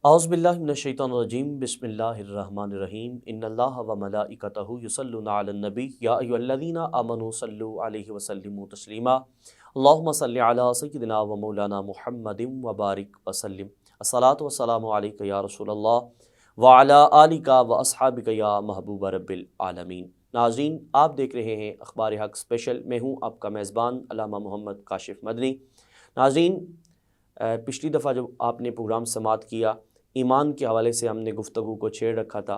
اعوذ باللہ من الشیطان الرجیم بسم اللہ الرحمن الرحیم ان اللہ و ملائکتہ یصلون علی النبی یا ایھا الذین آمنوا صلوا علیہ وسلموا تسلیما اللہم صل علی سیدنا و مولانا محمد وبارک وسلم الصلاۃ والسلام علیک یا رسول اللہ وعلی آلک و اصحابک یا محبوب رب العالمین۔ ناظرین، آپ دیکھ رہے ہیں اخبار حق اسپیشل، میں ہوں آپ کا میزبان علامہ محمد کاشف مدنی۔ ناظرین، پچھلی دفعہ جب آپ نے پروگرام سماعت کیا، ایمان کے حوالے سے ہم نے گفتگو کو چھیڑ رکھا تھا۔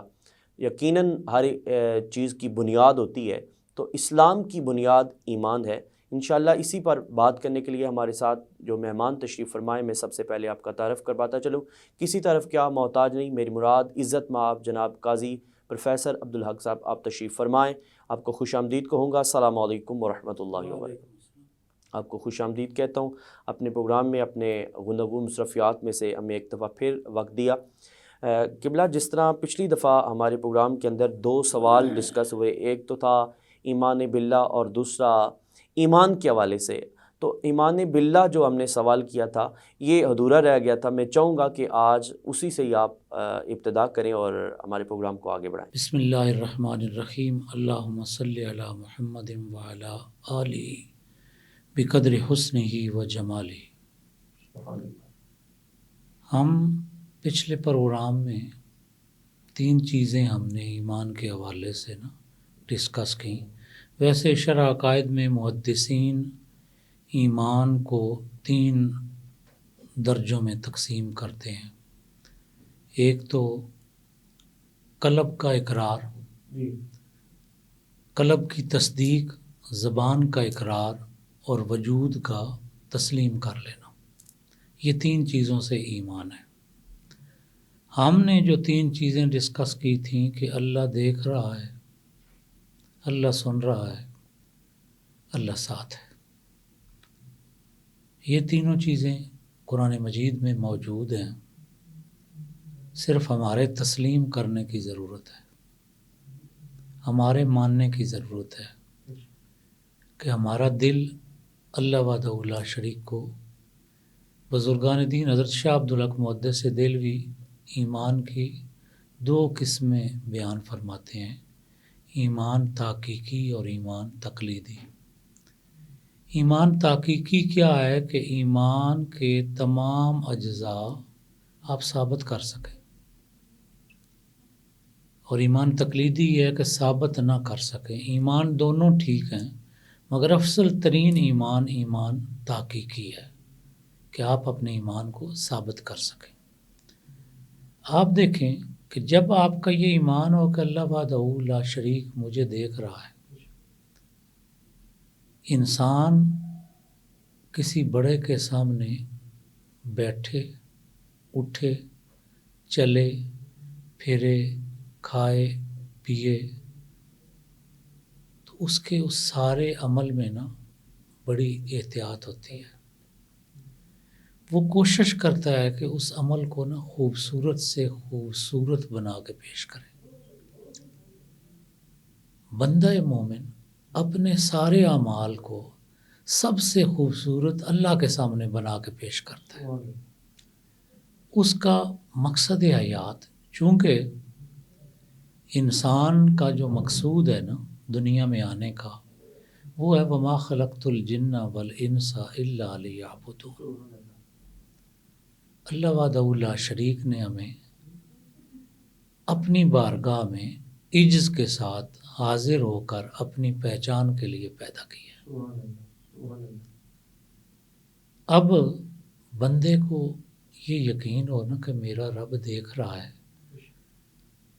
یقیناً ہر چیز کی بنیاد ہوتی ہے، تو اسلام کی بنیاد ایمان ہے۔ انشاءاللہ اسی پر بات کرنے کے لیے ہمارے ساتھ جو مہمان تشریف فرمائے، میں سب سے پہلے آپ کا تعارف کرواتا چلوں۔ کسی طرف کیا محتاج نہیں، میری مراد عزت مآب جناب قاضی پروفیسر عبدالحق صاحب، آپ تشریف فرمائیں۔ آپ کو خوش آمدید کہوں گا۔ السلام علیکم ورحمۃ اللہ وبرکاتہ۔ آپ کو خوش آمدید کہتا ہوں۔ اپنے پروگرام میں اپنے گفتگو مصرفیات میں سے ہمیں ایک دفعہ پھر وقت دیا۔ قبلہ، جس طرح پچھلی دفعہ ہمارے پروگرام کے اندر دو سوال ڈسکس ہوئے، ایک تو تھا ایمان باللہ اور دوسرا ایمان کے حوالے سے، تو ایمان باللہ جو ہم نے سوال کیا تھا یہ ادھورا رہ گیا تھا۔ میں چاہوں گا کہ آج اسی سے ہی آپ ابتدا کریں اور ہمارے پروگرام کو آگے بڑھائیں۔ بسم اللہ الرحمن الرحیم، اللہم صلی علی محمد وعلی آلہ بقدر حسنہ و جمالہ۔ ہم پچھلے پروگرام میں تین چیزیں ہم نے ایمان کے حوالے سے ڈسکس کی۔ ویسے شرح عقائد میں محدثین ایمان کو تین درجوں میں تقسیم کرتے ہیں۔ ایک تو قلب کا اقرار، قلب کی تصدیق، زبان کا اقرار اور وجود کا تسلیم کر لینا، یہ تین چیزوں سے ایمان ہے۔ ہم نے جو تین چیزیں ڈسکس کی تھیں کہ اللہ دیکھ رہا ہے، اللہ سن رہا ہے، اللہ ساتھ ہے، یہ تینوں چیزیں قرآن مجید میں موجود ہیں، صرف ہمارے تسلیم کرنے کی ضرورت ہے، ہمارے ماننے کی ضرورت ہے کہ ہمارا دل اللہ وحدہ لا شریک کو، بزرگان دین حضرت شاہ عبدالحق محدث دہلوی ایمان کی دو قسمیں بیان فرماتے ہیں، ایمان تحقیقی اور ایمان تقلیدی۔ ایمان تحقیقی کیا ہے کہ ایمان کے تمام اجزاء آپ ثابت کر سکیں، اور ایمان تقلیدی یہ ہے کہ ثابت نہ کر سکیں۔ ایمان دونوں ٹھیک ہیں، مگر افضل ترین ایمان ایمان تحقیقی ہے کہ آپ اپنے ایمان کو ثابت کر سکیں۔ آپ دیکھیں کہ جب آپ کا یہ ایمان ہو کہ اللہ وحدہ لا شریک مجھے دیکھ رہا ہے، انسان کسی بڑے کے سامنے بیٹھے، اٹھے، چلے، پھرے، کھائے، پیے، تو اس کے اس سارے عمل میں بڑی احتیاط ہوتی ہے۔ وہ کوشش کرتا ہے کہ اس عمل کو خوبصورت سے خوبصورت بنا کے پیش کرے۔ بندہ مومن اپنے سارے اعمال کو سب سے خوبصورت اللہ کے سامنے بنا کے پیش کرتا ہے۔ اس کا مقصد حیات، چونکہ انسان کا جو مقصود ہے دنیا میں آنے کا، وہ ہے وما خلقت الجن والانس الا لیعبدون۔ اللہ وحدہ لا شریک نے ہمیں اپنی بارگاہ میں عجز کے ساتھ حاضر ہو کر اپنی پہچان کے لیے پیدا کیا۔ اب بندے کو یہ یقین ہو کہ میرا رب دیکھ رہا ہے،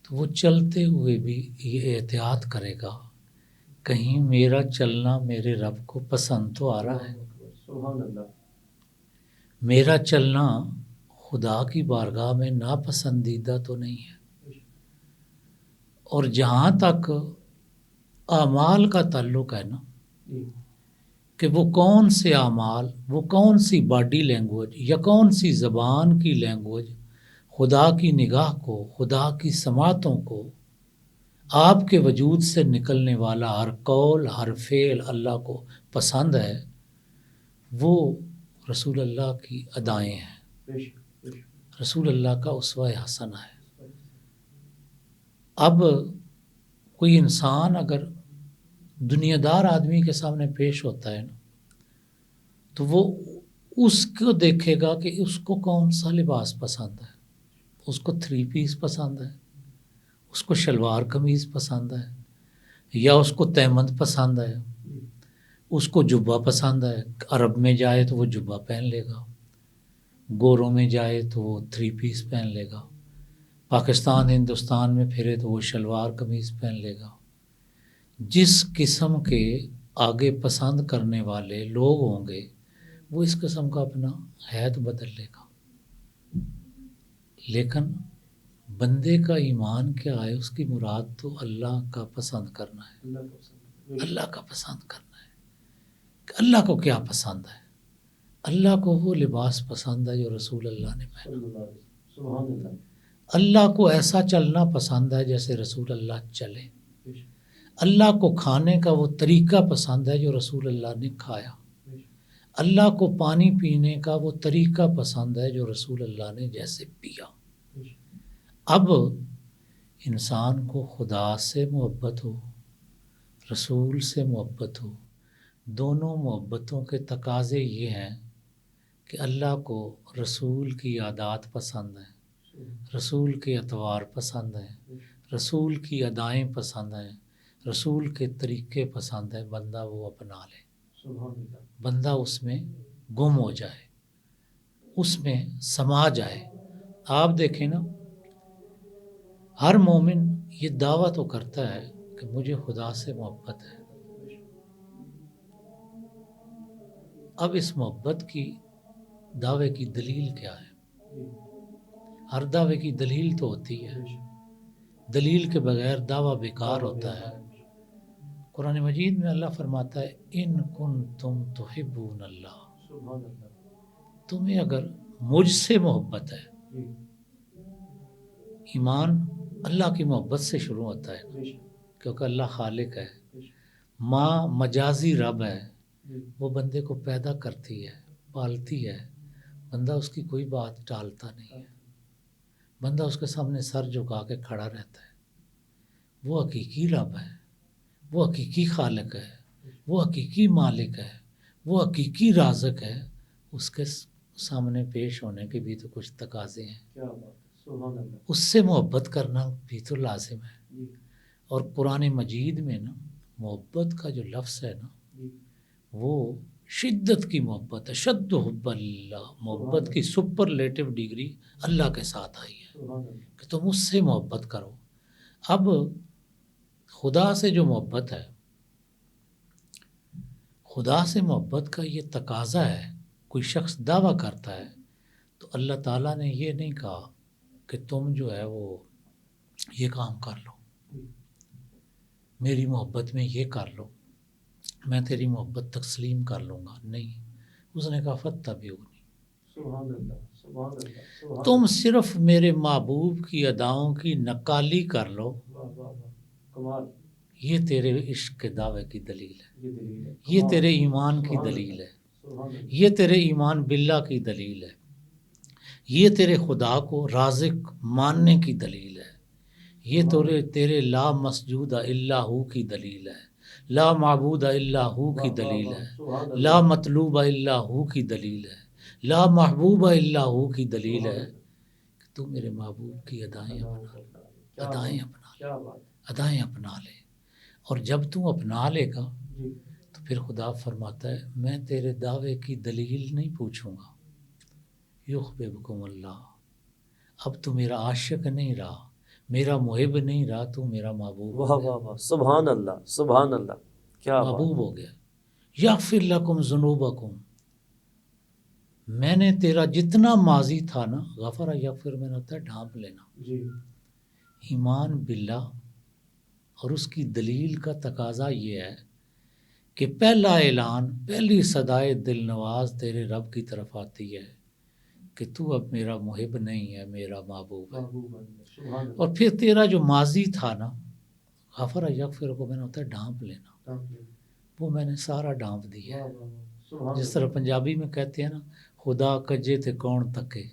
تو وہ چلتے ہوئے بھی یہ احتیاط کرے گا، کہیں میرا چلنا میرے رب کو پسند تو آ رہا ہے، میرا چلنا خدا کی بارگاہ میں ناپسندیدہ تو نہیں ہے۔ اور جہاں تک اعمال کا تعلق ہے کہ وہ کون سے اعمال، وہ کون سی باڈی لینگویج یا کون سی زبان کی لینگویج خدا کی نگاہ کو، خدا کی سماعتوں کو، آپ کے وجود سے نکلنے والا ہر قول، ہر فعل اللہ کو پسند ہے، وہ رسول اللہ کی ادائیں ہیں۔ رسول اللہ کا اسوہ حسنہ ہے۔ اب کوئی انسان اگر دنیا دار آدمی کے سامنے پیش ہوتا ہے نا تو وہ اس کو دیکھے گا کہ اس کو کون سا لباس پسند ہے، اس کو 3 پیس پسند ہے، اس کو شلوار قمیض پسند ہے، یا اس کو تہمند پسند ہے، اس کو جبہ پسند ہے۔ عرب میں جائے تو وہ جبہ پہن لے گا، گوروں میں جائے تو وہ 3 پیس پہن لے گا، پاکستان ہندوستان میں پھرے تو وہ شلوار قمیض پہن لے گا۔ جس قسم کے آگے پسند کرنے والے لوگ ہوں گے وہ اس قسم کا اپنا حیت بدل لے گا۔ لیکن بندے کا ایمان کیا ہے؟ اس کی مراد تو اللہ کا پسند کرنا ہے، اللہ کا پسند کرنا ہے کہ اللہ کو کیا پسند ہے۔ اللہ کو وہ لباس پسند ہے جو رسول اللہ نے پہنا، اللہ کو ایسا چلنا پسند ہے جیسے رسول اللہ چلے، اللہ کو کھانے کا وہ طریقہ پسند ہے جو رسول اللہ نے کھایا، اللہ کو پانی پینے کا وہ طریقہ پسند ہے جو رسول اللہ نے جیسے پیا۔ اب انسان کو خدا سے محبت ہو، رسول سے محبت ہو، دونوں محبتوں کے تقاضے یہ ہیں کہ اللہ کو رسول کی عادات پسند ہیں، رسول کے اطوار پسند ہیں، رسول کی ادائیں پسند ہیں، رسول کے طریقے پسند ہیں، بندہ وہ اپنا لے، بندہ اس میں گم ہو جائے، اس میں سما جائے۔ آپ دیکھیں نا، ہر مومن یہ دعویٰ تو کرتا ہے کہ مجھے خدا سے محبت ہے۔ اب اس محبت کی دعوے کی دلیل کیا ہے؟ ہر دعوے کی دلیل تو ہوتی ہے، دلیل کے بغیر دعویٰ بیکار ہوتا ہے۔ قرآن مجید میں اللہ فرماتا ہے ان کنتم تحبون اللہ، تمہیں اگر مجھ سے محبت ہے، ایمان اللہ کی محبت سے شروع ہوتا ہے کیونکہ اللہ خالق ہے، ماں مجازی رب ہے، وہ بندے کو پیدا کرتی ہے، پالتی ہے، بندہ اس کی کوئی بات ٹالتا نہیں ہے، بندہ اس کے سامنے سر جھکا کے کھڑا رہتا ہے۔ وہ حقیقی رب ہے، وہ حقیقی خالق ہے، وہ حقیقی مالک ہے، وہ حقیقی رازق ہے، اس کے سامنے پیش ہونے کے بھی تو کچھ تقاضے ہیں، اس سے محبت کرنا بھی تو لازم ہے۔ اور قرآن مجید میں نا محبت کا جو لفظ ہے نا وہ شدت کی محبت ہے، شد حب اللہ، محبت کی سپرلیٹو ڈگری اللہ کے ساتھ آئی ہے کہ تم اس سے محبت کرو۔ اب خدا سے جو محبت ہے، خدا سے محبت کا یہ تقاضا ہے، کوئی شخص دعویٰ کرتا ہے تو اللہ تعالیٰ نے یہ نہیں کہا کہ تم جو ہے وہ یہ کام کر لو، میری محبت میں یہ کر لو، میں تیری محبت تسلیم کر لوں گا، نہیں، اس نے کہا فاتبعونی، تم صرف میرے محبوب کی اداؤں کی نقالی کر لو، یہ تیرے عشق کے دعوے کی دلیل ہے، یہ تیرے ایمان کی دلیل ہے، یہ تیرے ایمان باللہ کی دلیل ہے، یہ تیرے خدا کو رازق ماننے کی دلیل ہے، یہ تیرے لا مسجود الا ہو کی دلیل ہے، لا معبود الا ہو کی دلیل ہے، لا مطلوب الا ہو کی دلیل ہے، لا محبوب الا ہو کی دلیل ہے کہ تو میرے محبوب کی ادائیں اپنا لے۔ اور جب تو اپنا لے گا تو پھر خدا فرماتا ہے میں تیرے دعوے کی دلیل نہیں پوچھوں گا، یحببکم اللہ، اب تو میرا عاشق نہیں رہا، میرا محب نہیں رہا، تو میرا محبوب واہ واہ واہ، سبحان اللہ سبحان اللہ، کیا محبوب ہو گیا۔ یغفر لکم ذنوبکم، میں نے تیرا جتنا ماضی تھا نا، غفر یغفر میں ہوتا ہے ڈھانپ لینا، ایمان باللہ اور اس کی دلیل کا تقاضا یہ ہے کہ پہلا اعلان، پہلی صدائے دل نواز تیرے رب کی طرف آتی ہے کہ تو اب میرا محب نہیں ہے، میرا محبوب ہے۔ اور پھر تیرا جو ماضی تھا نا، غفر یغفر کو میں نے ہوتا ہے ڈھانپ لینا، وہ میں نے سارا ڈھانپ دیا ہے۔ جس طرح پنجابی میں کہتے ہیں نا خدا کجے تے کون تکے.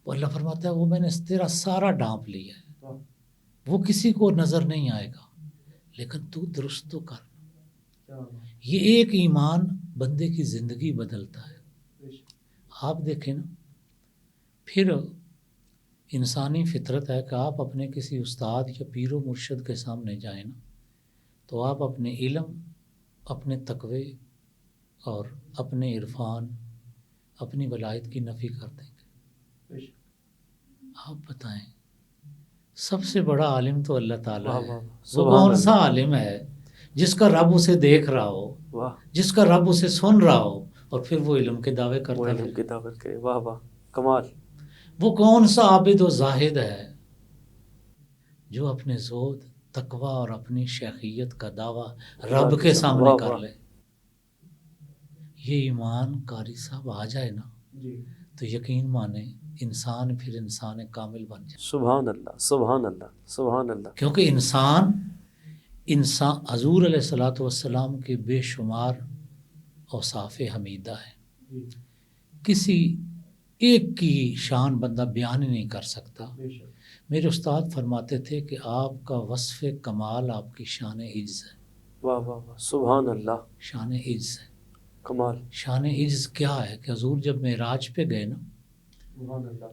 وہ اللہ فرماتا ہے وہ میں نے تیرا سارا ڈانپ لیا ہے، وہ کسی کو نظر نہیں آئے گا، لیکن تو درست تو کر. یہ ایک ایمان بندے کی زندگی بدلتا ہے. آپ دیکھیں نا، پھر انسانی فطرت ہے کہ آپ اپنے کسی استاد یا پیر و مرشد کے سامنے جائیں نا، تو آپ اپنے علم، اپنے تقوی اور اپنے عرفان، اپنی ولایت کی نفی کر دیں گے. آپ بتائیں، سب سے بڑا عالم تو اللہ تعالیٰ ہے. وہ کون سا عالم ہے جس کا رب اسے دیکھ رہا ہو، جس کا رب اسے سن رہا ہو، اور پھر وہ علم کے دعوے کرتا ہے؟ واہ واہ، کمال. وہ کون سا عابد و زاہد ہے جو اپنے زہد، تقوی اور اپنی شیخیت کا دعویٰ رب کے سامنے کر لے؟ یہ ایمان قاری صاحب آ جائے نا تو یقین مانے انسان پھر انسان کامل بن جائے. سبحان اللہ، سبحان اللہ، سبحان اللہ. کیونکہ انسان حضور علیہ الصلوۃ والسلام کے بے شمار اوصاف حمیدہ ہیں. کسی ایک کی شان بندہ بیان ہی نہیں کر سکتا. میرے استاد فرماتے تھے کہ آپ کا وصف کمال آپ کی شان عجز ہے. واہ واہ واہ، سبحان اللہ. شان عجز ہے، کمال. شان عجز کیا ہے کہ حضور جب معراج پہ گئے نا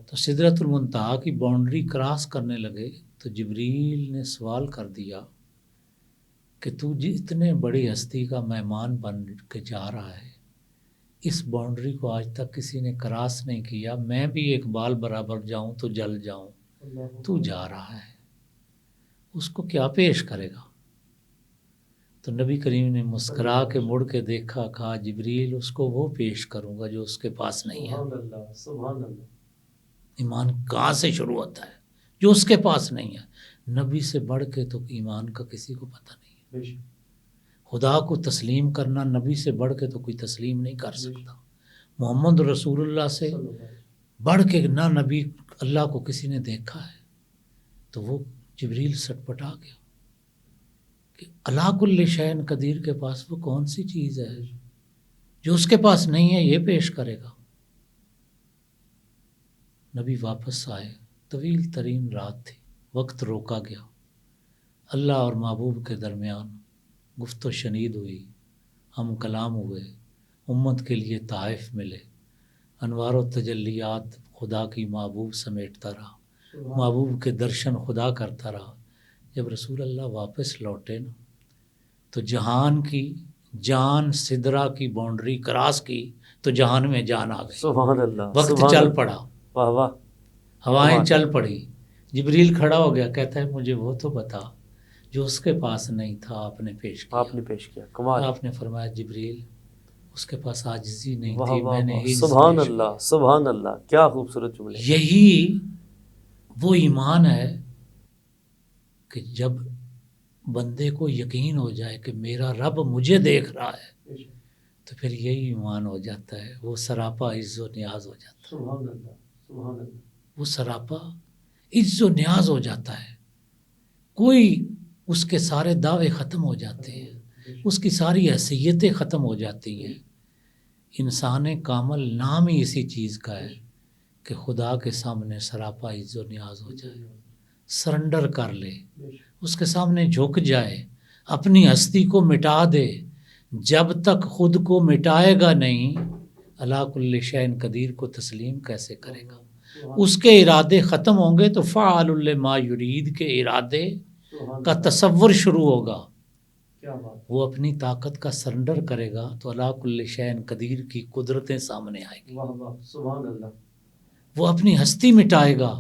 تو سدرۃ المنتہا کی باؤنڈری کراس کرنے لگے تو جبریل نے سوال کر دیا کہ تو اتنے بڑی ہستی کا مہمان بن کے جا رہا ہے، اس باؤنڈری کو آج تک کسی نے کراس نہیں کیا، میں بھی ایک بال برابر جاؤں تو جل جاؤں، تو جا رہا ہے، اس کو کیا پیش کرے گا؟ تو نبی کریم نے مسکرا کے مڑ کے دیکھا، کہا جبریل اس کو وہ پیش کروں گا جو اس کے پاس نہیں ہے. سبحان اللہ، سبحان اللہ. ایمان کہاں سے شروع ہوتا ہے؟ جو اس کے پاس نہیں ہے. نبی سے بڑھ کے تو ایمان کا کسی کو پتہ نہیں ہے. خدا کو تسلیم کرنا نبی سے بڑھ کے تو کوئی تسلیم نہیں کر سکتا. محمد رسول اللہ سے بڑھ کے نہ نبی اللہ کو کسی نے دیکھا ہے. تو وہ جبریل سٹ پٹا گیا کہ علی کل شیء قدیر کے پاس وہ کون سی چیز ہے جو اس کے پاس نہیں ہے، یہ پیش کرے گا. نبی واپس آئے، طویل ترین رات تھی، وقت روکا گیا، اللہ اور محبوب کے درمیان گفت و شنید ہوئی، ہم کلام ہوئے، امت کے لیے تحائف ملے، انوار و تجلیات خدا کی محبوب سمیٹتا رہا، محبوب کے درشن خدا کرتا رہا. جب رسول اللہ واپس لوٹے نا تو جہان کی جان سدرا کی باؤنڈری کراس کی تو جہان میں جان آ گئی. سبحان اللہ. وقت چل پڑا، واہ واہ، ہوائیں چل پڑی. جبریل کھڑا ہو گیا، کہتا ہے مجھے وہ تو بتا جو اس کے پاس نہیں تھا، آپ نے پیش کیا. آپ نے پیش کیا. کمال. آپ نے فرمایا جبریل اس کے پاس عاجزی نہیں واہ تھی، واہ میں نے واہ، عجز سبحان پیش اللہ، سبحان اللہ. کیا خوبصورت جملے. یہی وہ ایمان ہے کہ جب بندے کو یقین ہو جائے کہ میرا رب مجھے دیکھ رہا ہے تو پھر یہی ایمان ہو جاتا ہے، وہ سراپا عز و نیاز ہو جاتا ہے. سبحان اللہ، سبحان اللہ. وہ سراپا عز و نیاز ہو جاتا ہے. کوئی اس کے سارے دعوے ختم ہو جاتے ہیں، اس کی ساری حیثیتیں ختم ہو جاتی ہیں. انسان کامل نام ہی اسی چیز کا ہے کہ خدا کے سامنے سراپا عز و نیاز ہو جائے، سرنڈر کر لے، اس کے سامنے جھک جائے، اپنی ہستی کو مٹا دے. جب تک خود کو مٹائے گا نہیں، علی کل شیء قدیر کو تسلیم کیسے کرے گا؟ اس کے ارادے ختم ہوں گے تو فعال لما یرید کے ارادے کا تصور شروع ہوگا. وہ اپنی طاقت کا سرنڈر کرے گا تو علی کل شیء قدیر کی قدرتیں سامنے آئیں گی. سبحان اللہ. وہ اپنی ہستی مٹائے گا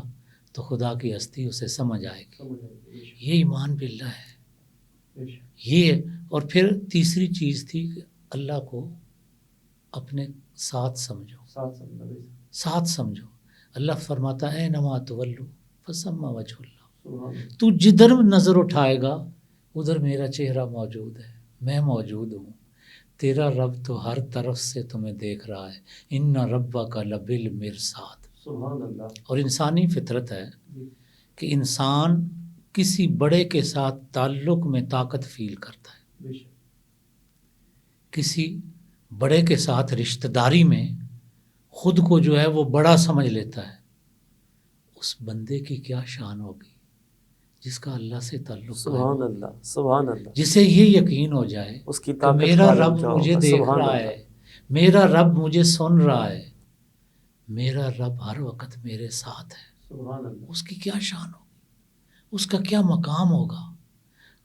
تو خدا کی ہستی اسے سمجھ آئے گی. یہ ایمان باللہ ہے. یہ اور پھر تیسری چیز تھی کہ اللہ کو اپنے ساتھ سمجھو، ساتھ سمجھو. اللہ فرماتا ہے نما تولو فثم وجہ اللہ. تو جدھر نظر اٹھائے گا ادھر میرا چہرہ موجود ہے، میں موجود ہوں. تیرا رب تو ہر طرف سے تمہیں دیکھ رہا ہے. ان ربک لبالمرصاد. سبحان اللہ. اور انسانی فطرت ہے کہ انسان کسی بڑے کے ساتھ تعلق میں طاقت فیل کرتا ہے، کسی بڑے کے ساتھ رشتہ داری میں خود کو جو ہے وہ بڑا سمجھ لیتا ہے، اس بندے کی کیا شان ہوگی جس کا اللہ سے تعلق ہے، سبحان اللہ، سبحان اللہ، جسے یہ یقین ہو جائے اس کی کہ طاقت میرا کا رب لمحہ مجھے ہوگا، دیکھ سبحان رہا اللہ، ہے، میرا رب مجھے سن رہا ہے، میرا رب ہر وقت میرے ساتھ ہے، سبحان اللہ، اس کی کیا شان ہوگی، اس کا کیا مقام ہوگا۔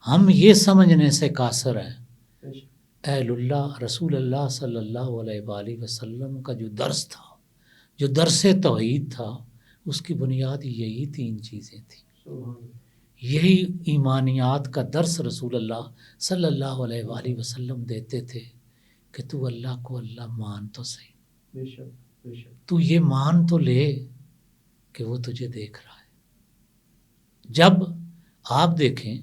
ہم یہ سمجھنے سے قاصر ہیں۔ اہل اللہ رسول اللہ صلی اللہ علیہ وآلہ وسلم کا جو درس تھا، جو درس توحید تھا، اس کی بنیاد یہی 3 چیزیں تھیں۔ یہی ایمانیات کا درس رسول اللہ صلی اللہ علیہ وآلہ وسلم دیتے تھے کہ تو اللہ کو اللہ مان تو صحیح، تو یہ مان تو لے کہ وہ تجھے دیکھ رہا ہے۔ جب آپ دیکھیں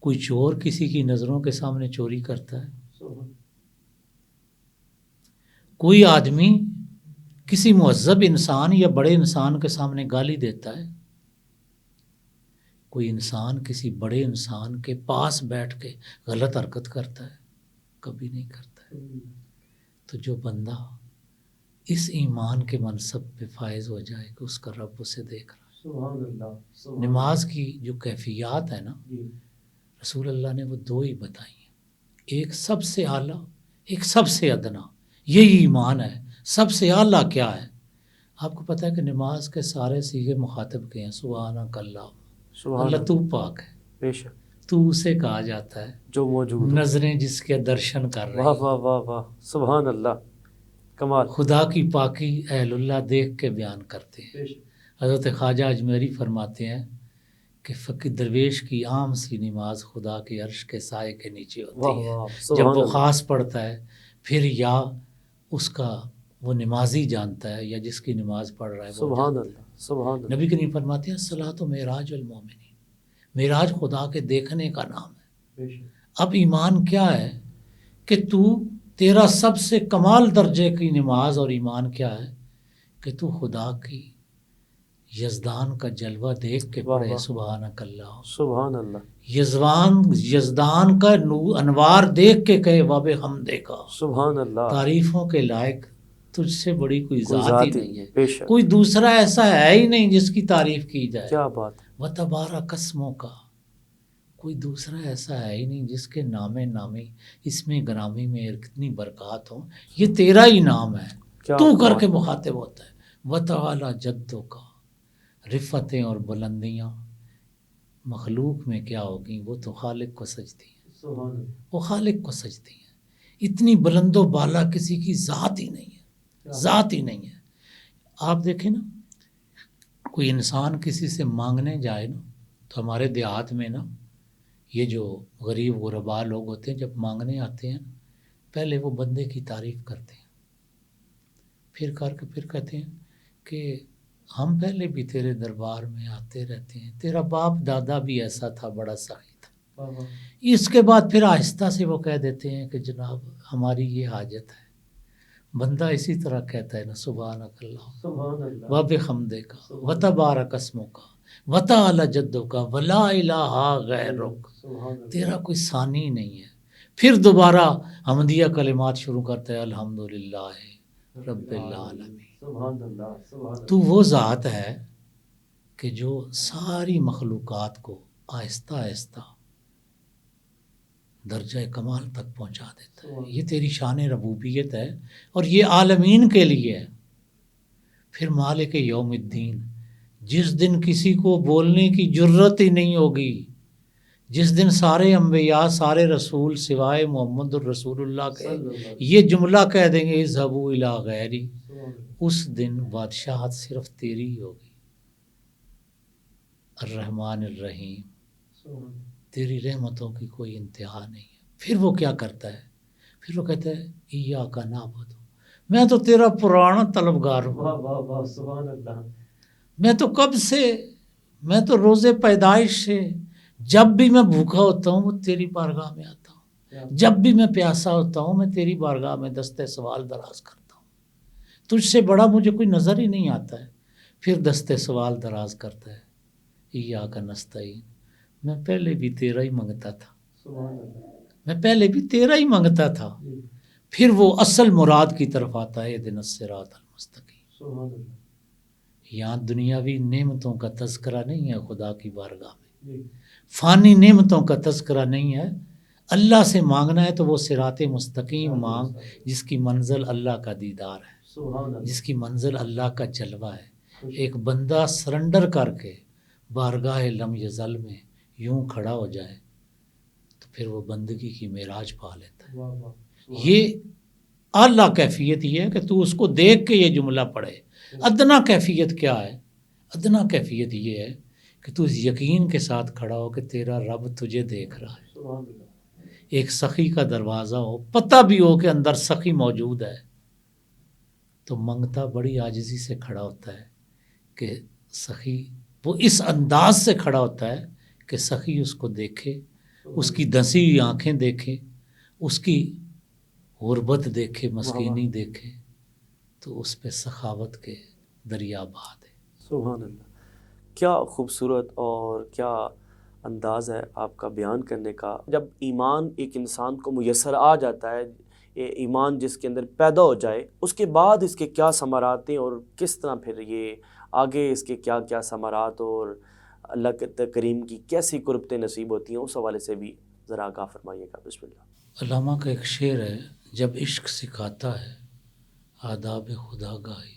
کوئی چور کسی کی نظروں کے سامنے چوری کرتا ہے، کوئی آدمی کسی مہذب انسان یا بڑے انسان کے سامنے گالی دیتا ہے، کوئی انسان کسی بڑے انسان کے پاس بیٹھ کے غلط حرکت کرتا ہے، کبھی نہیں کرتا ہے۔ تو جو بندہ اس ایمان کے منصب پہ فائز ہو جائے کہ اس کا رب اسے دیکھ رہا ہے۔ سبحان اللہ، نماز کی جو کیفیات ہے نا، رسول اللہ نے وہ 2 ہی بتائی ہیں، ایک سب سے اعلیٰ، ایک سب سے ادنا۔ یہی ایمان ہے۔ سب سے اعلیٰ کیا ہے؟ آپ کو پتہ ہے کہ نماز کے سارے صیغے مخاطب کے ہیں، سبحانک اللہ، اللہ تو پاک ہے، بے شک، تو اسے کہا جاتا ہے جو موجود ہے، نظریں جس کے درشن کر رہی واہ ہیں۔ واہ واہ واہ، سبحان اللہ، کمال، خدا کی پاکی اہل اللہ دیکھ کے بیان کرتے ہیں۔ بے شک، حضرت خواجہ اجمیری فرماتے ہیں کہ فقیر درویش کی عام سی نماز خدا کے عرش کے سائے کے نیچے واہ ہوتی ہے۔ واہ، جب سبحان وہ اللہ، خاص پڑھتا ہے پھر یا اس کا وہ نمازی جانتا ہے یا جس کی نماز پڑھ رہا ہے وہ سبحان جانتا اللہ، سبحان ہے۔ اللہ، نبی کریم فرماتے ہیں الصلاۃ معراج المومنین، معراج خدا کے دیکھنے کا نام ہے۔ بے شک، اب ایمان کیا ہے کہ تیرا سب سے کمال درجے کی نماز اور ایمان کیا ہے کہ تو خدا کی یزدان کا جلوہ دیکھ کے واہ پڑھے واہ، سبحانک اللہ، سبحان اللہ، یزدان کا انوار دیکھ کے کہے واب حمدے کا، سبحان اللہ، تعریفوں کے لائق تجھ سے بڑی کوئی کوئی ذات ہی نہیں ہے، بے شک، کوئی دوسرا ایسا ہے ہی نہیں جس کی تعریف کی جائے۔ کیا بات ہے، وتبارک اسموں کا، کوئی دوسرا ایسا ہے ہی نہیں جس کے نام نامی اس میں گرامی میں کتنی برکات ہوں، یہ تیرا ہی نام ہے، کیا تو کر بات، کے مخاطب ہوتا ہے۔ وتعالی جدوں کا، رفتیں اور بلندیاں مخلوق میں کیا ہوگی، وہ تو خالق کو سجتی ہیں، سبحان اللہ، وہ خالق کو سجتی ہیں۔ اتنی بلند و بالا کسی کی ذات ہی نہیں ہے، ذات ہی نہیں ہے۔ آپ دیکھیں نا، کوئی انسان کسی سے مانگنے جائے نا، تو ہمارے دیہات میں نا یہ جو غریب غربا لوگ ہوتے ہیں جب مانگنے آتے ہیں پہلے وہ بندے کی تعریف کرتے ہیں، پھر کر کے پھر کہتے ہیں کہ ہم پہلے بھی تیرے دربار میں آتے رہتے ہیں، تیرا باپ دادا بھی ایسا تھا، بڑا سخی تھا۔ واہ واہ، اس کے بعد پھر آہستہ سے وہ کہہ دیتے ہیں کہ جناب ہماری یہ حاجت ہے۔ بندہ اسی طرح کہتا ہے نا سبحانک اللہ سبحان اللہ، وبحمدہ کا وتبارک اسموں کا وتعالی جدوں کا ولا الہ غیرک، سبحان اللہ، تیرا کوئی ثانی نہیں ہے۔ پھر دوبارہ حمدیہ کلمات شروع کرتا ہے الحمدللہ رب العالمین۔ سبحان اللہ، سبحان اللہ، تو وہ ذات ہے کہ جو ساری مخلوقات کو آہستہ آہستہ درجہ کمال تک پہنچا دیتا ہے۔ یہ تیری شان ربوبیت ہے اور یہ عالمین کے لیے ہے۔ پھر مالک یوم الدین، جس دن کسی کو بولنے کی جرت ہی نہیں ہوگی، جس دن سارے انبیاء سارے رسول سوائے محمد الرسول اللہ کے یہ جملہ کہہ دیں گے اذهبوا الی غیری، اس دن بادشاہت صرف تیری ہی ہوگی۔ الرحمن الرحیم، تیری رحمتوں کی کوئی انتہا نہیں ہے۔ پھر وہ کیا کرتا ہے؟ پھر وہ کہتا ہے ایاک نعبد، میں تو تیرا پرانا طلبگار ہوں، واہ واہ واہ، سبحان اللہ، میں تو کب سے، میں تو روز پیدائش سے جب بھی میں بھوکا ہوتا ہوں وہ تیری بارگاہ میں آتا ہوں، جب بھی میں پیاسا ہوتا ہوں میں تیری بارگاہ میں دستے سوال دراز کرتا ہوں، تجھ سے بڑا مجھے کوئی نظر ہی نہیں آتا ہے۔ پھر دستے سوال دراز کرتا ہے ایاک نستعین، میں پہلے بھی تیرا ہی منگتا تھا، سبحان اللہ، میں پہلے بھی تیرا ہی منگتا تھا، پھر وہ اصل مراد کی طرف آتا ہے، اہدنا الصراط المستقیم۔ یہاں دنیاوی نعمتوں کا تذکرہ نہیں ہے خدا کی بارگاہ میں، فانی نعمتوں کا تذکرہ نہیں ہے۔ اللہ سے مانگنا ہے تو وہ صراط مستقیم مانگ، جس کی منزل اللہ کا دیدار ہے، جس کی منزل اللہ کا جلوہ ہے۔ ایک بندہ سرنڈر کر کے بارگاہ لم یزل میں یوں کھڑا ہو جائے تو پھر وہ بندگی کی معراج پا لیتا ہے۔ یہ اعلیٰ کیفیت یہ ہے کہ تو اس کو دیکھ کے یہ جملہ پڑھے۔ ادنا کیفیت کیا ہے؟ ادنا کیفیت یہ ہے کہ تو اس یقین کے ساتھ کھڑا ہو کہ تیرا رب تجھے دیکھ رہا ہے۔ ایک سخی کا دروازہ ہو، پتہ بھی ہو کہ اندر سخی موجود ہے، تو منگتا بڑی عاجزی سے کھڑا ہوتا ہے کہ سخی، وہ اس انداز سے کھڑا ہوتا ہے کہ سخی اس کو دیکھے، اس کی دسی ہوئی آنکھیں دیکھے، اس کی غربت دیکھے، مسکینی دیکھے، تو اس پہ سخاوت کے دریا بہا دے۔ سبحان اللہ، کیا خوبصورت اور کیا انداز ہے آپ کا بیان کرنے کا۔ جب ایمان ایک انسان کو میسر آ جاتا ہے، یہ ایمان جس کے اندر پیدا ہو جائے، اس کے بعد اس کے کیا ثمرات ہیں اور کس طرح پھر یہ آگے اس کے کیا کیا ثمرات اور اللہ کے کریم کی کیسی قربتیں نصیب ہوتی ہیں، اس حوالے سے بھی ذرا آگاہ فرمائیے گا۔ بسم اللہ۔ علامہ کا ایک شعر ہے، جب عشق سکھاتا ہے آداب خدا گاہی،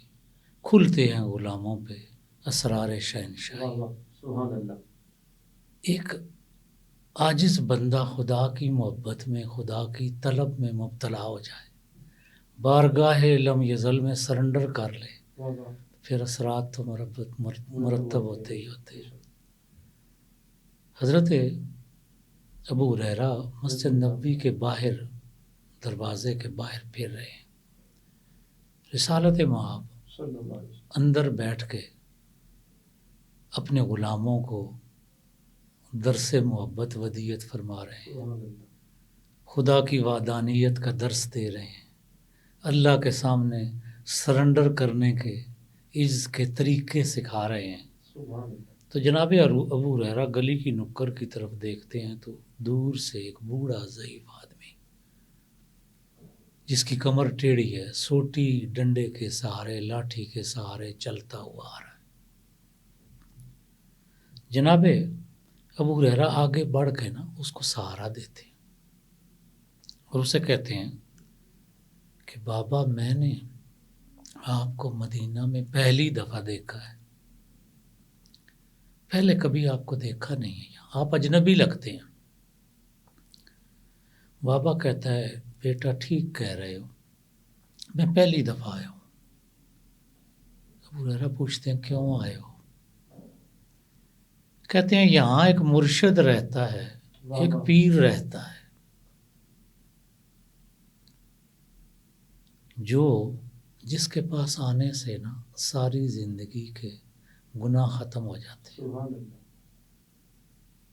کھلتے ہیں غلاموں پہ اسرار شہنشاہی۔ سبحان اللہ۔ ایک عاجز بندہ خدا کی محبت میں، خدا کی طلب میں مبتلا ہو جائے، بارگاہ لم یزل میں سرنڈر کر لے، پھر اثرات تو مرتب ہوتے ہی ہوتے ہیں۔ حضرت ابو ہریرہ مسجد نبوی کے باہر، دروازے کے باہر پھر رہے ہیں، رسالت مآب اندر بیٹھ کے اپنے غلاموں کو درس محبت ودیت فرما رہے ہیں، خدا کی وحدانیت کا درس دے رہے ہیں، اللہ کے سامنے سرنڈر کرنے کے عجز کے طریقے سکھا رہے ہیں۔ تو جناب ابو ہریرہ گلی کی نکر کی طرف دیکھتے ہیں تو دور سے ایک بوڑھا ضعیف آدمی جس کی کمر ٹیڑھی ہے، سوٹی ڈنڈے کے سہارے، لاٹھی کے سہارے چلتا ہوا آ رہا ہے۔ جناب ابو ہریرہ آگے بڑھ کے نا اس کو سہارا دیتے ہیں اور اسے کہتے ہیں کہ بابا، میں نے آپ کو مدینہ میں پہلی دفعہ دیکھا ہے، پہلے کبھی آپ کو دیکھا نہیں ہے، یہاں آپ اجنبی لگتے ہیں۔ بابا کہتا ہے، بیٹا ٹھیک کہہ رہے ہو، میں پہلی دفعہ آیا ہوں۔ ابو ہریرہ پوچھتے ہیں کیوں آئے ہو؟ کہتے ہیں یہاں ایک مرشد رہتا ہے، ایک پیر رہتا ہے، جس کے پاس آنے سے نا ساری زندگی کے گناہ ختم ہو جاتے ہیں،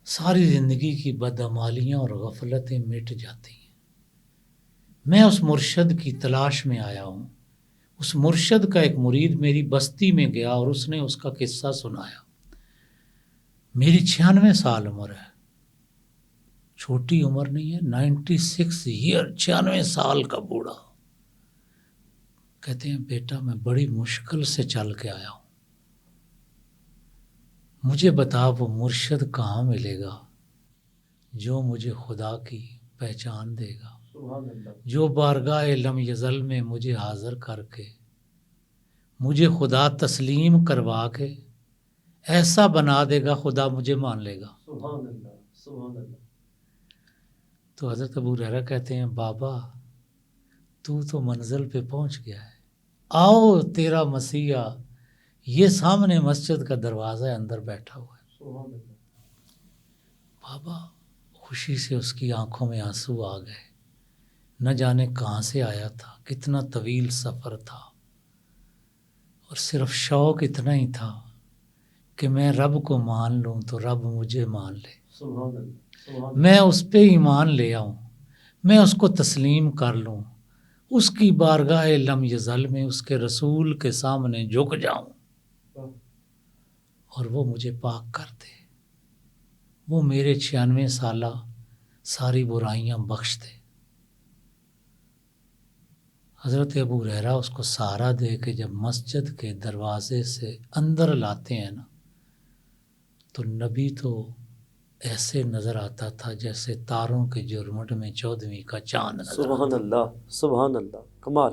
ساری زندگی کی بدعمالیاں اور غفلتیں مٹ جاتی ہیں۔ میں اس مرشد کی تلاش میں آیا ہوں۔ اس مرشد کا ایک مرید میری بستی میں گیا اور اس نے اس کا قصہ سنایا۔ میری 96 سال عمر ہے، چھوٹی عمر نہیں ہے، 96 ایئر، 96 سال کا بوڑھا۔ کہتے ہیں بیٹا میں بڑی مشکل سے چل کے آیا ہوں، مجھے بتا وہ مرشد کہاں ملے گا جو مجھے خدا کی پہچان دے گا، جو بارگاہ لم یزل میں مجھے حاضر کر کے مجھے خدا تسلیم کروا کے ایسا بنا دے گا خدا مجھے مان لے گا۔ سبحان اللہ، سبحان اللہ۔ تو حضرت ابو ہریرہ کہتے ہیں بابا تو منزل پہ پہنچ گیا ہے، آؤ تیرا مسیحا یہ سامنے مسجد کا دروازہ ہے، اندر بیٹھا ہوا ہے۔ سبحان اللہ۔ بابا خوشی سے اس کی آنکھوں میں آنسو آ گئے، نہ جانے کہاں سے آیا تھا، کتنا طویل سفر تھا، اور صرف شوق اتنا ہی تھا کہ میں رب کو مان لوں تو رب مجھے مان لے، سبحان اللہ، سبحان میں اس پہ ایمان لے آؤں، میں اس کو تسلیم کر لوں، اس کی بارگاہ لم یزل میں اس کے رسول کے سامنے جھک جاؤں اور وہ مجھے پاک کر دے، وہ میرے 96 سالہ ساری برائیاں بخش دے۔ حضرت ابو ہریرہ اس کو سہارا دے کے جب مسجد کے دروازے سے اندر لاتے ہیں نا تو نبی تو ایسے نظر آتا تھا جیسے تاروں کے جھرمٹ میں 14ویں کا چاند نظر سبحان اللہ، سبحان اللہ، کمال.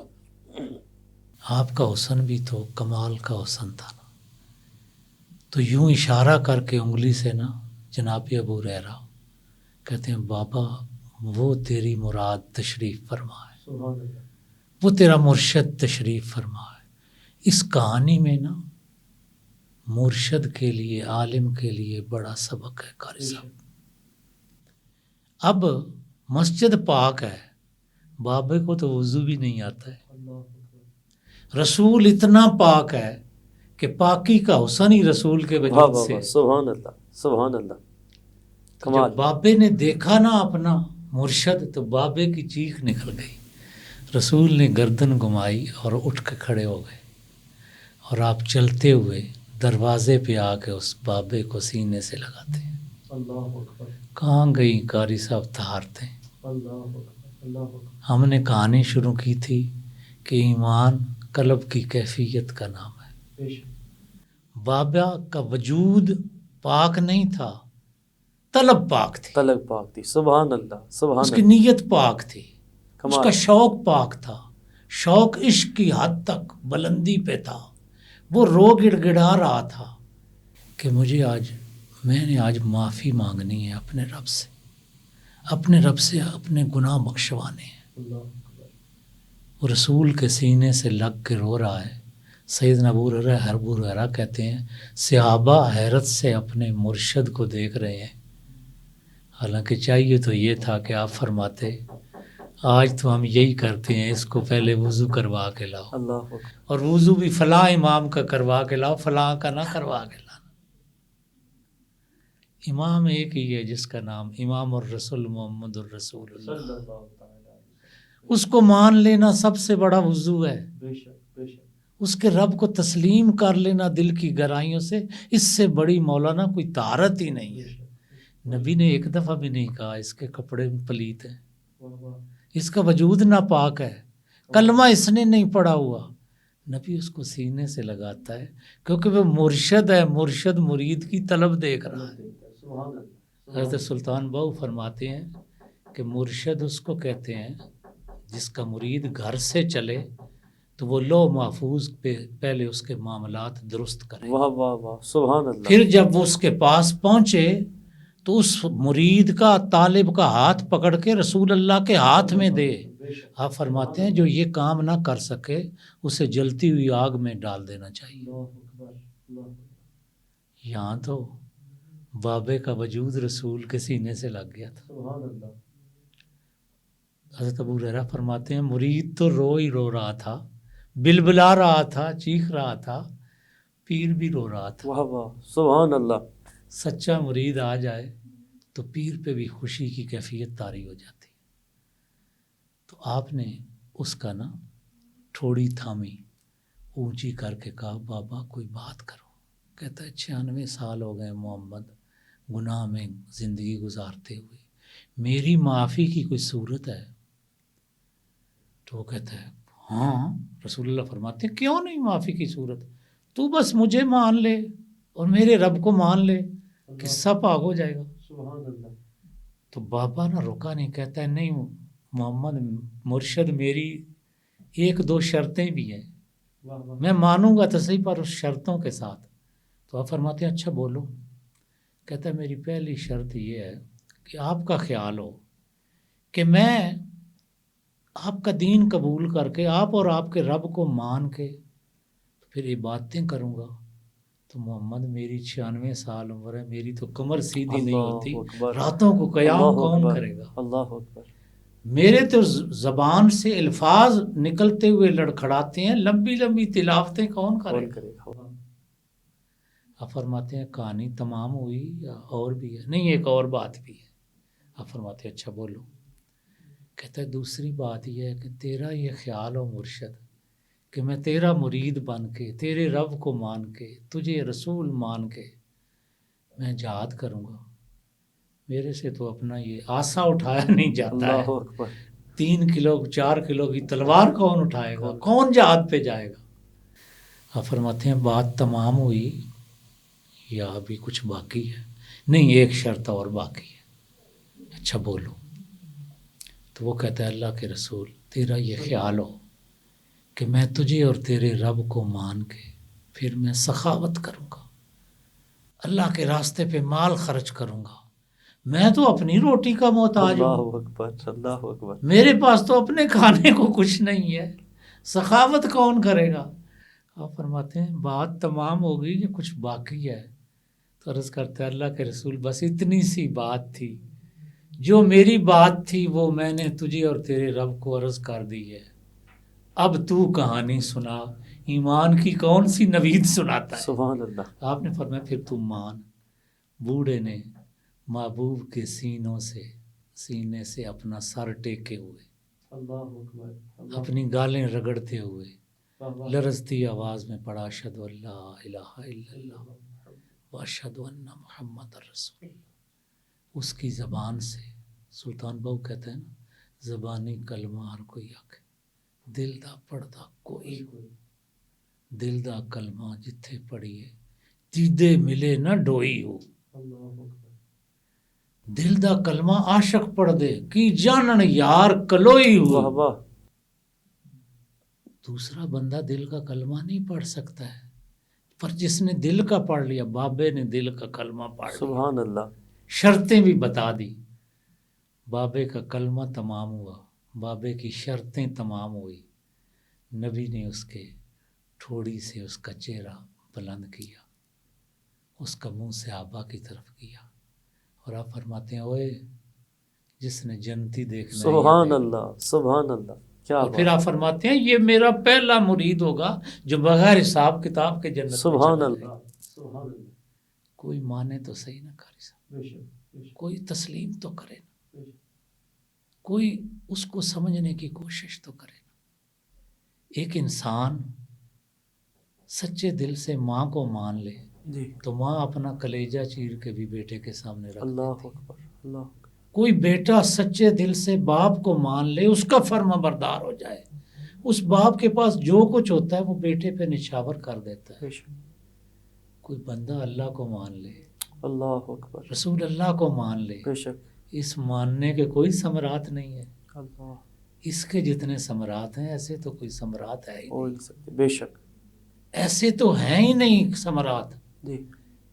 آپ کا حسن بھی تو کمال کا حسن تھا نا. تو یوں اشارہ کر کے انگلی سے نا جناب ابو ہریرہ کہتے ہیں بابا وہ تیری مراد تشریف فرما ہے، سبحان اللہ. وہ تیرا مرشد تشریف فرما ہے. اس کہانی میں نا مرشد کے لیے عالم کے لیے بڑا سبق ہے قاری صاحب. اب مسجد پاک ہے، بابے کو تو وضو بھی نہیں آتا ہے. رسول اتنا پاک ہے کہ پاکی کا حسن ہی رسول کے واہ وجود واہ سے واہ، ہے. سبحان اللہ، سبحان اللہ، تو کمال. جب بابے نے دیکھا نا اپنا مرشد تو بابے کی چیخ نکل گئی. رسول نے گردن گھمائی اور اٹھ کے کھڑے ہو گئے اور آپ چلتے ہوئے دروازے پہ آ کے اس بابے کو سینے سے لگاتے ہیں. اللہ اکبر، کہاں گئی قاری صاحب طہارتیں. اللہ اکبر، اللہ اکبر. ہم نے کہانی شروع کی تھی کہ ایمان قلب کی کیفیت کا نام ہے. بے شک. بابا کا وجود پاک نہیں تھا، طلب پاک تھی، طلب پاک تھی. سبحان اللہ، سبحان اس کی اللہ، نیت پاک تھی، اس کمال. کا شوق پاک تھا. شوق عشق کی حد تک بلندی پہ تھا. وہ رو گڑ گڑا رہا تھا کہ میں نے آج معافی مانگنی ہے اپنے رب سے، اپنے رب سے اپنے گناہ بخشوانے ہیں. اللہ اکبر. وہ رسول کے سینے سے لگ کے رو رہا ہے. سیدنا ابو ہریرہ کہتے ہیں صحابہ حیرت سے اپنے مرشد کو دیکھ رہے ہیں. حالانکہ چاہیے تو یہ تھا کہ آپ فرماتے آج تو ہم یہی کرتے ہیں، اس کو پہلے وضو کروا کے لاؤ، اللہ اکبر. اور وضو بھی فلاں امام کا کروا کے لاؤ، فلاں کا نہ کروا کے لانا. امام ایک ہی ہے جس کا نام امام الرسول محمد الرسول اللہ. صلی اللہ تعالی علیہ وسلم. اس کو مان لینا سب سے بڑا وضو ہے. بے شک، بے شک. اس کے رب کو تسلیم کر لینا دل کی گہرائیوں سے، اس سے بڑی مولانا کوئی طہارت ہی نہیں ہے. نبی نے ایک دفعہ بھی نہیں کہا اس کے کپڑے پلیت ہیں، اس کا وجود ناپاک ہے، کلمہ اس نے نہیں پڑھا ہوا. نبی اس کو سینے سے لگاتا ہے کیونکہ وہ مرشد ہے، مرشد مرید کی طلب دیکھ رہا ہے. حضرت سلطان بہو فرماتے ہیں کہ مرشد اس کو کہتے ہیں جس کا مرید گھر سے چلے تو وہ لوح محفوظ پہ پہلے اس کے معاملات درست کرے. واہ واہ واہ، سبحان اللہ. پھر جب وہ اس کے پاس پہنچے تو اس مرید کا طالب کا ہاتھ پکڑ کے رسول اللہ کے ہاتھ میں دے. آپ فرماتے ہیں جو یہ کام نہ کر سکے اسے جلتی ہوئی آگ میں ڈال دینا چاہیے. یہاں تو بابے کا وجود رسول کے سینے سے لگ گیا تھا. سبحان اللہ. حضرت ابو ہریرہ فرماتے ہیں مرید تو رو ہی رو رہا تھا، بلبلا رہا تھا، چیخ رہا تھا، پیر بھی رو رہا تھا. واہ واہ، سبحان اللہ. سچا مرید آ جائے تو پیر پہ بھی خوشی کی کیفیت طاری ہو جاتی ہے. تو آپ نے اس کا نا تھوڑی تھامی، اونچی کر کے کہا بابا کوئی بات کرو. کہتا ہے 96 سال ہو گئے محمد گناہ میں زندگی گزارتے ہوئے، میری معافی کی کوئی صورت ہے؟ تو وہ کہتا ہے ہاں. رسول اللہ فرماتے ہیں کیوں نہیں معافی کی صورت، تو بس مجھے مان لے اور میرے رب کو مان لے، قصہ پاک ہو جائے گا. سبحان اللہ. تو بابا نہ رکا نہیں، کہتا ہے نہیں محمد مرشد میری 1-2 شرطیں بھی ہیں، میں مانوں گا تو صحیح پر اس شرطوں کے ساتھ. تو آپ فرماتے ہیں اچھا بولو. کہتا ہے میری پہلی شرط یہ ہے کہ آپ کا خیال ہو کہ میں آپ کا دین قبول کر کے آپ اور آپ کے رب کو مان کے پھر عبادتیں کروں گا. تو محمد میری 96 سال عمر ہے، میری تو کمر سیدھی نہیں ہوتی، راتوں کو قیام کون کرے گا. اللہ اکبر. میرے تو زبان سے الفاظ نکلتے ہوئے لڑکھڑاتے ہیں، لمبی لمبی تلاوتیں کون کرے گا. آپ فرماتے ہیں کہانی تمام ہوئی یا اور بھی ہے؟ نہیں ایک اور بات بھی ہے. آپ فرماتے ہیں اچھا بولو. کہتا ہے دوسری بات یہ ہے کہ تیرا یہ خیال ہو مرشد کہ میں تیرا مرید بن کے تیرے رب کو مان کے تجھے رسول مان کے میں جہاد کروں گا، میرے سے تو اپنا یہ آسا اٹھایا نہیں جاتا ہے. اللہ اکبر. 3 کلو 4 کلو کی تلوار کون اٹھائے گا؟ کون جہاد پہ جائے گا؟ آپ فرماتے ہیں بات تمام ہوئی یا ابھی کچھ باقی ہے؟ نہیں، ایک شرط اور باقی ہے۔ اچھا بولو۔ تو وہ کہتا ہے اللہ کے رسول، تیرا یہ خیال ہو کہ میں تجھے اور تیرے رب کو مان کے پھر میں سخاوت کروں گا، اللہ کے راستے پہ مال خرچ کروں گا۔ میں تو اپنی روٹی کا محتاج ہوں، اللہ اکبر، اللہ اکبر۔ میرے پاس تو اپنے کھانے کو کچھ نہیں ہے، سخاوت کون کرے گا؟ آپ فرماتے ہیں بات تمام ہو گئی کہ کچھ باقی ہے۔ تو عرض کرتے ہیں اللہ کے رسول بس اتنی سی بات تھی، جو میری بات تھی وہ میں نے تجھے اور تیرے رب کو عرض کر دی ہے، اب تو کہانی سنا۔ ایمان کی کون سی نوید سناتا ہے؟ سبحان اللہ۔ آپ نے فرمایا پھر تو مان۔ بوڑھے نے محبوب کے سینے سے اپنا سر ٹیکے ہوئے، اللہ اکبر، اپنی گالیں رگڑتے ہوئے لرزتی آواز میں پڑھا اشہد ان لا الہ الا اللہ واشہد ان محمد رسول اللہ۔ اس کی زبان سے، سلطان بہو کہتے ہیں نا، زبانی کلمہ ہر کوئی آکھے، دل دا پڑھدا کوئی، دل دا کلمہ جتھے پڑھیے دیدے ملے نہ ڈوئی ہو۔ دل دا کلمہ عاشق پڑھ دے کی جانن یار کلوئی ہو۔ واہ واہ۔ دوسرا بندہ دل کا کلمہ نہیں پڑھ سکتا ہے، پر جس نے دل کا پڑھ لیا، بابے نے دل کا کلمہ پڑھ لیا، سبحان اللہ۔ شرطیں بھی بتا دی، بابے کا کلمہ تمام ہوا، بابے کی شرطیں تمام ہوئی، نبی نے اس کے ٹھوڑی سے اس کا چہرہ بلند کیا، اس کا منہ صحابہ کی طرف کیا، اور آپ فرماتے ہیں اوئے جس نے جنتی دیکھنا ہے، سبحان اللہ، سبحان اللہ، کیا اور پھر بات۔ آپ فرماتے ہیں یہ میرا پہلا مرید ہوگا جو بغیر حساب کتاب کے جنت میں سبحان چلا اللہ، جائے گا۔ سبحان اللہ۔ کوئی مانے تو صحیح نہ کاری صاحب، بے شک، بے شک، کوئی تسلیم تو کرے نا، بے شک۔ کوئی اس کو سمجھنے کی کوشش تو کرے نا۔ ایک انسان سچے دل سے ماں کو مان لے جی، تو ماں اپنا کلیجہ چیر کے بھی بیٹے کے سامنے رکھ اللہ دیتی۔ اکبر، اللہ اکبر۔ کوئی بیٹا سچے دل سے باپ کو مان لے، اس کا فرما بردار ہو جائے، اس باپ کے پاس جو کچھ ہوتا ہے وہ بیٹے پہ نچھاور کر دیتا ہے۔ بے شک، کوئی بندہ اللہ کو مان لے، اللہ اکبر، رسول اللہ کو مان لے، بے شک، اس ماننے کے کوئی ثمرات نہیں ہے۔ اللہ اس کے جتنے ثمرات ہیں ایسے تو کوئی ثمرات ہے ہی ہو نہیں، نہیں سکتے، بے شک۔ ایسے تو ہیں ہی نہیں ثمرات۔ جی،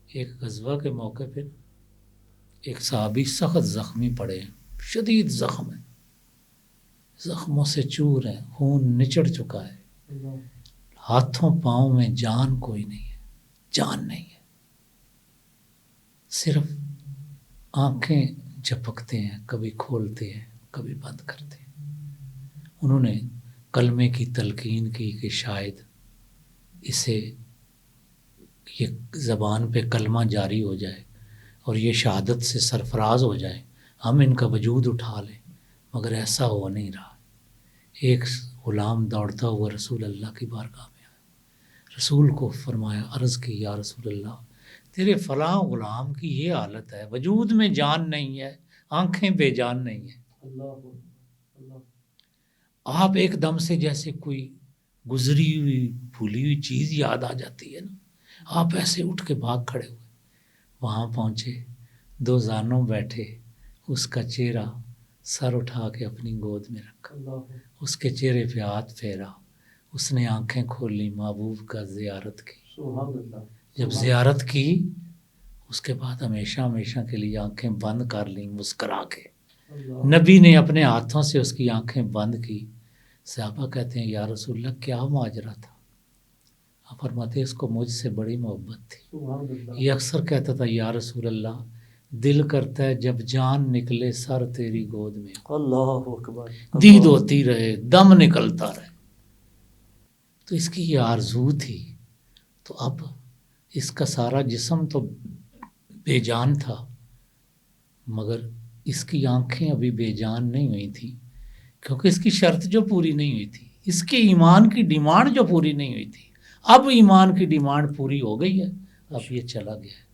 ایک غزوہ کے موقع پہ ایک صحابی سخت زخمی پڑے ہیں، شدید زخم ہے، زخموں سے چور ہے، خون نچڑ چکا ہے، ہاتھوں پاؤں میں جان کوئی نہیں ہے، جان نہیں ہے، صرف آنکھیں جھپکتے ہیں، کبھی کھولتے ہیں کبھی بند کرتے ہیں۔ انہوں نے کلمے کی تلقین کی کہ شاید اسے یہ زبان پہ کلمہ جاری ہو جائے اور یہ شہادت سے سرفراز ہو جائے، ہم ان کا وجود اٹھا لیں، مگر ایسا ہو نہیں رہا۔ ایک غلام دوڑتا ہوا رسول اللہ کی بارگاہ میں آیا، رسول کو فرمایا، عرض کی یا رسول اللہ تیرے فلاں غلام کی یہ حالت ہے، وجود میں جان نہیں ہے، آنکھیں بے جان نہیں ہیں، آپ ایک دم سے جیسے کوئی گزری ہوئی بھولی ہوئی چیز یاد آ جاتی ہے نا، آپ ایسے اٹھ کے بھاگ کھڑے ہوئے، وہاں پہنچے، دو زانوں بیٹھے، اس کا چہرہ سر اٹھا کے اپنی گود میں رکھا، اس کے چہرے پہ ہاتھ پھیرا، اس نے آنکھیں کھولی، محبوب کا زیارت کی، جب زیارت کی اس کے بعد ہمیشہ ہمیشہ کے لیے آنکھیں بند کر لیں مسکرا کے، نبی نے اپنے ہاتھوں سے اس کی آنکھیں بند کی۔ صحابہ کہتے ہیں یا رسول اللہ کیا ماجرا تھا؟ آپ فرماتے ہیں اس کو مجھ سے بڑی محبت تھی، یہ اکثر کہتا تھا یا رسول اللہ دل کرتا ہے جب جان نکلے سر تیری گود میں، اللہ اکبر، دید ہوتی رہے، دم نکلتا رہے۔ تو اس کی یہ آرزو تھی، تو اب اس کا سارا جسم تو بے جان تھا، مگر اس کی آنکھیں ابھی بے جان نہیں ہوئی تھی، کیونکہ اس کی شرط جو پوری نہیں ہوئی تھی، اس کے ایمان کی ڈیمانڈ جو پوری نہیں ہوئی تھی، اب ایمان کی ڈیمانڈ پوری ہو گئی ہے، اب یہ چلا گیا ہے۔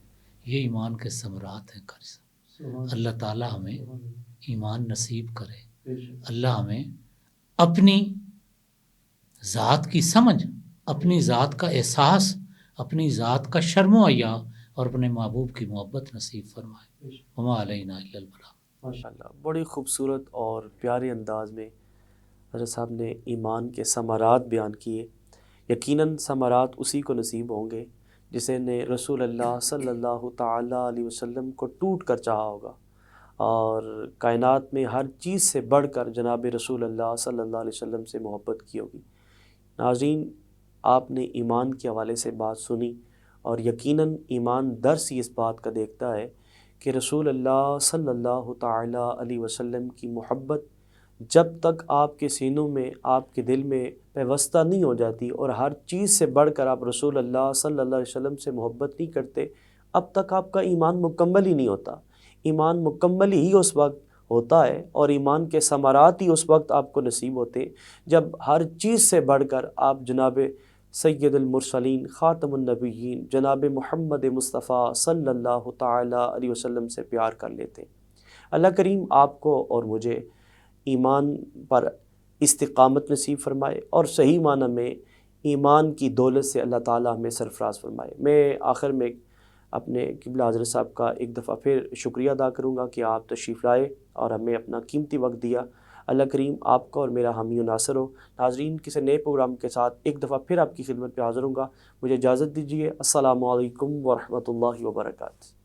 یہ ایمان کے ثمرات ہیں قاری صاحب۔ اللہ تعالی ہمیں ایمان نصیب کرے، اللہ ہمیں اپنی ذات کی سمجھ، اپنی ذات کا احساس، اپنی ذات کا شرم و حیا اور اپنے محبوب کی محبت نصیب فرمائے۔ وما علینا الا البلاغ۔ ماشاء اللہ، بڑی خوبصورت اور پیارے انداز میں حضرت صاحب نے ایمان کے ثمرات بیان کیے۔ یقیناً ثمرات اسی کو نصیب ہوں گے جسے نے رسول اللہ صلی اللہ تعالیٰ علیہ وسلم کو ٹوٹ کر چاہا ہوگا، اور کائنات میں ہر چیز سے بڑھ کر جناب رسول اللہ صلی اللہ علیہ وسلم سے محبت کی ہوگی۔ ناظرین، آپ نے ایمان کے حوالے سے بات سنی، اور یقیناً ایمان درس ہی اس بات کا دیکھتا ہے کہ رسول اللہ صلی اللہ تعالیٰ علیہ وسلم کی محبت جب تک آپ کے سینوں میں، آپ کے دل میں پیوستہ نہیں ہو جاتی، اور ہر چیز سے بڑھ کر آپ رسول اللہ صلی اللہ علیہ وسلم سے محبت نہیں کرتے، اب تک آپ کا ایمان مکمل ہی نہیں ہوتا۔ ایمان مکمل ہی اس وقت ہوتا ہے، اور ایمان کے ثمرات ہی اس وقت آپ کو نصیب ہوتے جب ہر چیز سے بڑھ کر آپ جناب سید المرسلین خاتم النبیین جناب محمد مصطفیٰ صلی اللہ تعالیٰ علیہ وسلم سے پیار کر لیتے۔ اللہ کریم آپ کو اور مجھے ایمان پر استقامت نصیب فرمائے، اور صحیح معنی میں ایمان کی دولت سے اللہ تعالیٰ ہمیں سرفراز فرمائے۔ میں آخر میں اپنے قبلہ حضرت صاحب کا ایک دفعہ پھر شکریہ ادا کروں گا کہ آپ تشریف لائے اور ہمیں اپنا قیمتی وقت دیا۔ اللہ کریم آپ کا اور میرا حامی و ناصر ہو۔ ناظرین، کسی نئے پروگرام کے ساتھ ایک دفعہ پھر آپ کی خدمت پہ حاضر ہوں گا۔ مجھے اجازت دیجیے۔ السلام علیکم ورحمۃ اللہ وبرکاتہ۔